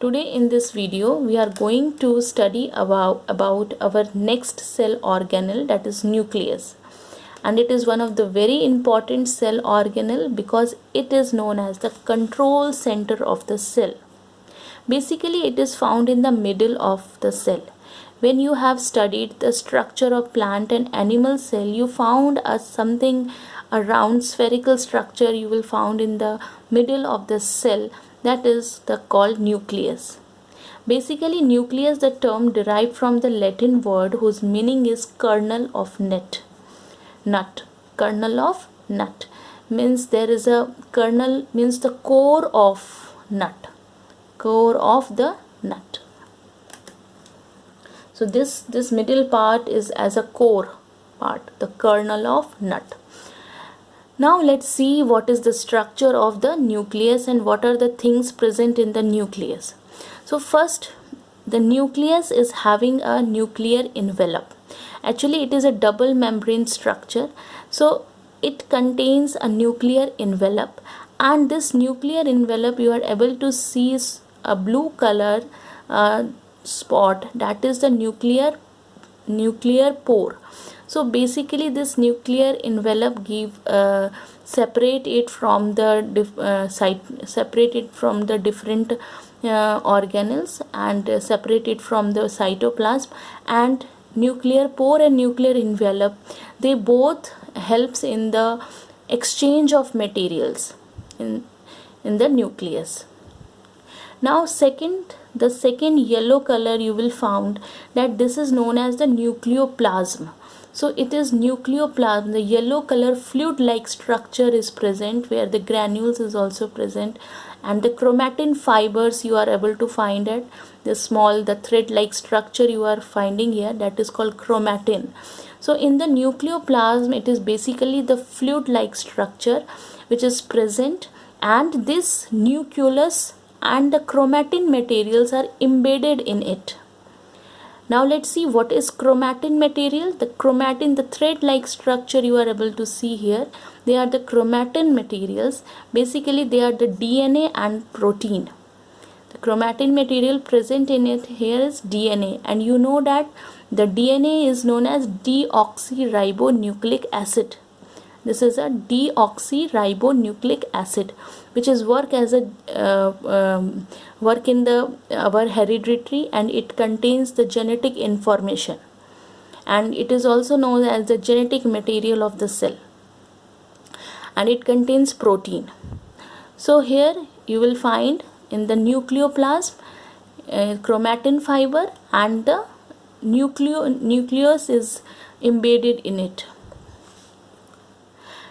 Today in this video we are going to study about our next cell organelle, that is nucleus, and it is one of the very important cell organelle because it is known as the control center of the cell. Basically it is found in the middle of the cell. When you have studied the structure of plant and animal cell, you found a round spherical structure you will found in the middle of the cell, that is called nucleus. Basically nucleus, the term derived from the Latin word whose meaning is kernel of nut. Kernel of nut means there is a kernel, means the core of nut. Core of the nut. So this middle part is as a core part, the kernel of nut. Now let's see what is the structure of the nucleus and what are the things present in the nucleus. So first, the nucleus is having a nuclear envelope. Actually it is a double membrane structure. So it contains a nuclear envelope, and this nuclear envelope you are able to see is a blue color spot, that is the nuclear pore. So basically this nuclear envelope separate it from the different organelles and separate it from the cytoplasm. And nuclear pore and nuclear envelope, they both helps in the exchange of materials in the nucleus. Now the second yellow color you will found that this is known as the nucleoplasm. So it is nucleoplasm, the yellow color fluid like structure is present where the granules is also present, and the chromatin fibers you are able to find at the thread like structure you are finding here, that is called chromatin. So in the nucleoplasm it is basically the fluid like structure which is present, and this nucleus and the chromatin materials are embedded in it. Now let's see what is chromatin material. The chromatin, the thread like structure you are able to see here, they are the chromatin materials. Basically they are the DNA and protein. The chromatin material present in it here is DNA, and you know that the DNA is known as deoxyribonucleic acid. This is a deoxyribonucleic acid which is work in our hereditary, and it contains the genetic information, and it is also known as the genetic material of the cell, and it contains protein. So here you will find in the nucleoplasm chromatin fiber, and the nucleus is embedded in it.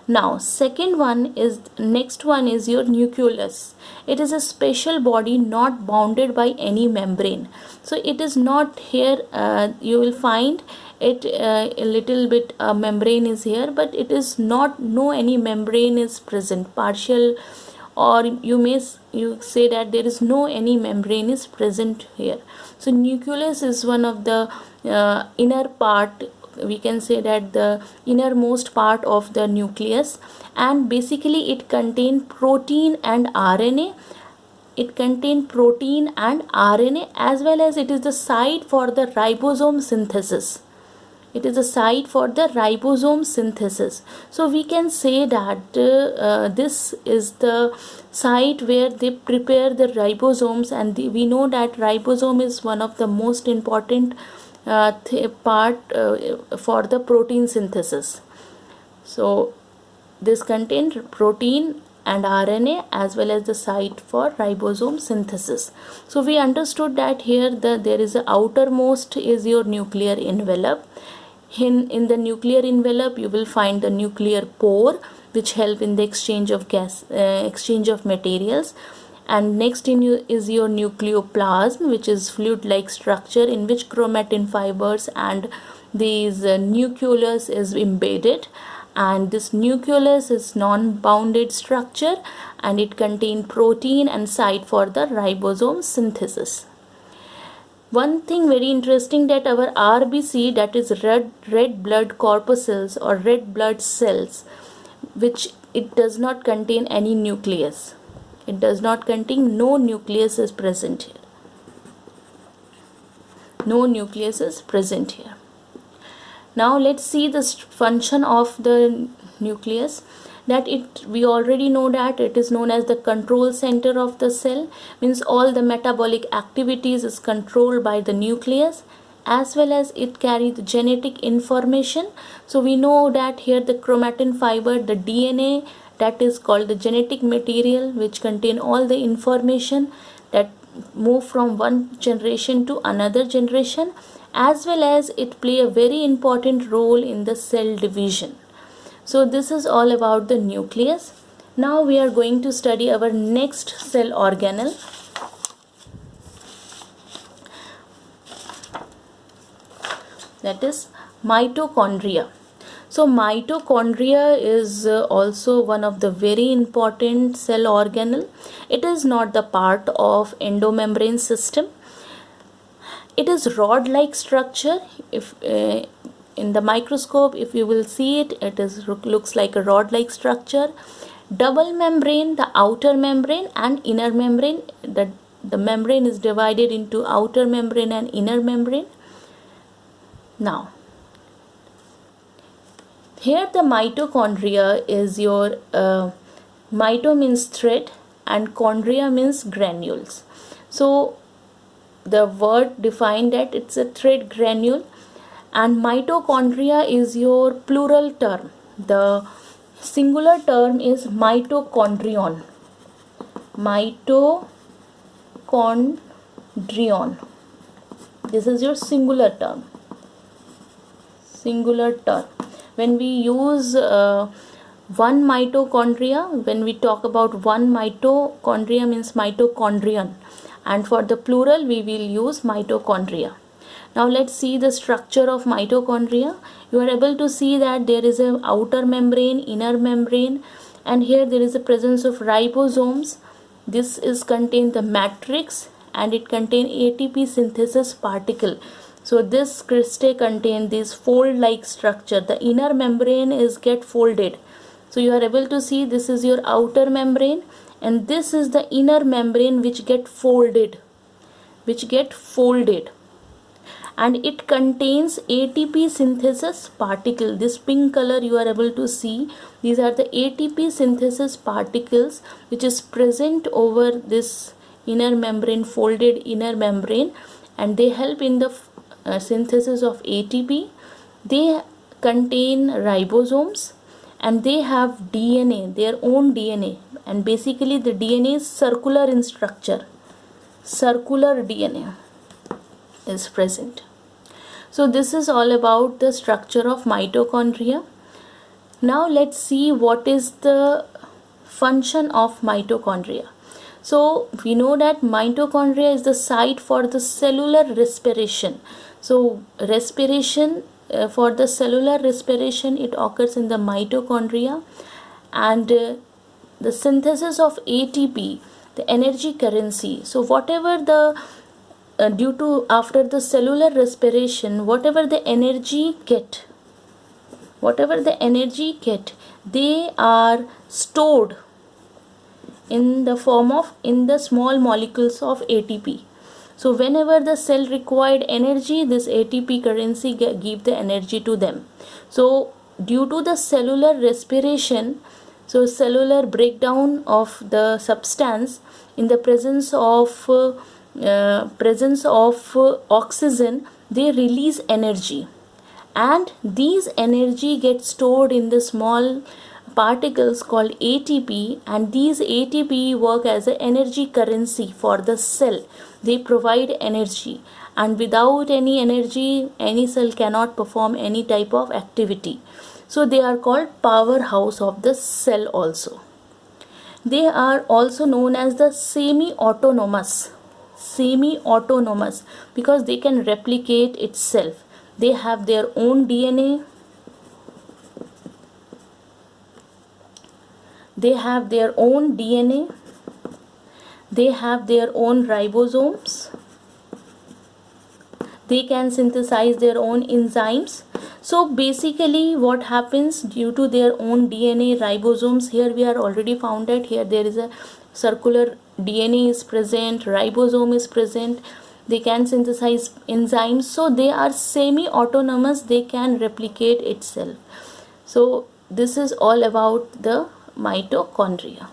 Now next one is your nucleus. It is a special body not bounded by any membrane. So it is not here, you will find it a little bit membrane is here, but it is not, no any membrane is present, partial, or you say that there is no any membrane is present here. So nucleus is one of the inner part, we can say that the innermost part of the nucleus, and basically it contains protein and RNA. As well as it is the site for the ribosome synthesis. So we can say that this is the site where they prepare the ribosomes, and we know that ribosome is one of the most important part for the protein synthesis. So this contains protein and RNA as well as the site for ribosome synthesis. So we understood that here there is a outermost is your nuclear envelope. In the nuclear envelope you will find the nuclear pore which help in the exchange of materials. And next is your nucleoplasm, which is fluid like structure in which chromatin fibers and these nucleus is embedded, and this nucleus is non-bounded structure, and it contains protein and site for the ribosome synthesis. One thing very interesting, that our RBC, that is red blood corpuscles or red blood cells, which it does not contain any nucleus. It does not contain, no nucleus is present here. No nucleus is present here. Now let's see the function of the nucleus. That we already know that it is known as the control center of the cell, means all the metabolic activities is controlled by the nucleus, as well as it carries the genetic information. So we know that here the chromatin fiber, the DNA, that is called the genetic material, which contain all the information that move from one generation to another generation, as well as it play a very important role in the cell division. So this is all about the nucleus. Now we are going to study our next cell organelle. That is mitochondria. So mitochondria is also one of the very important cell organelle. It is not the part of endomembrane system. It is rod-like structure. If in the microscope, if you will see it, it is looks like a rod-like structure. Double membrane, the outer membrane and inner membrane. The membrane is divided into outer membrane and inner membrane. Now, here the mitochondria is your mito means thread and chondria means granules. So the word defined that it's a thread granule, and mitochondria is your plural term. The singular term is mitochondrion. Mitochondrion. This is your singular term. When we use one mitochondria, when we talk about one mitochondria means mitochondrion, and for the plural we will use mitochondria. Now let's see the structure of mitochondria. You are able to see that there is an outer membrane, inner membrane, and here there is a presence of ribosomes. This is contain the matrix and it contain ATP synthesis particle. So this cristae contain this fold-like structure. The inner membrane is get folded. So you are able to see this is your outer membrane and this is the inner membrane which get folded. And it contains ATP synthesis particle. This pink color you are able to see, these are the ATP synthesis particles which is present over this inner membrane, folded inner membrane, and they help in the synthesis of ATP. They contain ribosomes and they have DNA, their own DNA, and basically the DNA is circular in structure. Circular DNA is present. So this is all about the structure of mitochondria. Now let's see what is the function of mitochondria. So we know that mitochondria is the site for the cellular respiration. So respiration, for the cellular respiration, it occurs in the mitochondria, and the synthesis of ATP, the energy currency. So whatever the due to after the cellular respiration, whatever the energy get, they are stored in the form of in the small molecules of ATP. So whenever the cell required energy, this ATP currency give the energy to them. So due to the cellular respiration, so cellular breakdown of the substance in the presence of oxygen, they release energy, and these energy get stored in the small particles called ATP, and these ATP work as an energy currency for the cell. They provide energy, and without any energy, any cell cannot perform any type of activity. So they are called powerhouse of the cell also. They are also known as the semi-autonomous because they can replicate itself. They have their own DNA, they have their own ribosomes, they can synthesize their own enzymes. So basically what happens, due to their own DNA, ribosomes, here we are already found that here there is a circular DNA is present, ribosome is present. they can synthesize enzymes, so they are semi autonomous, they can replicate itself. So this is all about the mitochondria.